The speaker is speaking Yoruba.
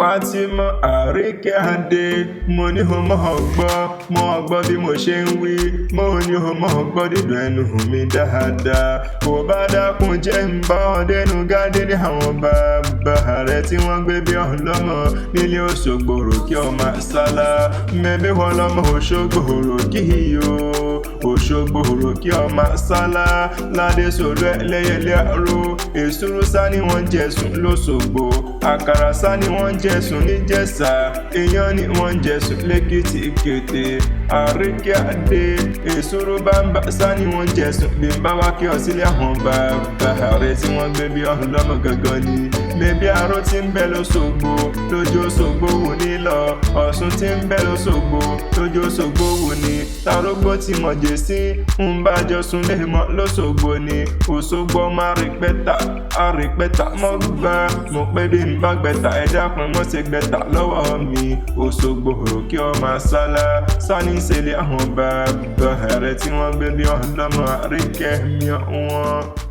Fatima Àríkẹ́ Adé, mo ní o mọ̀ gbọ́ bí mo ṣe ń wí, mo ní o mọ̀ gbọ́ dídùn ẹnu mi dáadáa. Kò bá dákun jẹ́ ń bá ọ dẹnu gádé ní àwọn bàbá rẹ̀ tí wọ́n gbé bí ọlọ́mọ nílé Òṣogbo Òròkì ọmọ Sálá. Mẹ́bí wọn lọ́mọ Òṣogbo Òròkì o, Òṣogbo Òròkì ọmọ Sálá. Ládé sòlú ẹlẹ́yẹlé àrò, èsúrú sá ni wọ́n jẹ̀sùn lóṣogbo, àkàrà sá ni wọ́n jẹ̀sùn níjẹ̀ṣà, iyán ni wọ́n jẹ̀sùn lẹ́kìtì kété. Àríkẹ́ Adé, èsúrú bámbá sá ni wọ́n jẹ̀sùn bí n bá wá kí ọ sílé àwọn bàbá rẹ̀ tí wọ́n gbé bí ọlọ́mọ gangan ni. Mẹ́bí aró tí ń bẹ lóṣogbo, lójú Òṣogbo wù ní lọ. Ọ̀ṣun tí ń bẹ lóṣogbo, lójú Òṣogbo wù ní. Tarógbó tí mọ̀ jẹ́ sí ń bá jọ sùn lè mọ́ lóṣogbo ni. Òṣogbo máa àrípẹ́tà mọ́ gbà. Mo pé bí n bá gbẹ̀tà ẹ dákun mọ́ ṣe gbẹ̀tà lọ́wọ́ mi. Òṣogbo Òròkì ọmọ Sálá, sani ìṣẹ̀lẹ̀ àwọn bàbá rẹ̀ tí wọ́n gbé bí ọlọ́mọ Àríkẹ́ mi wọn.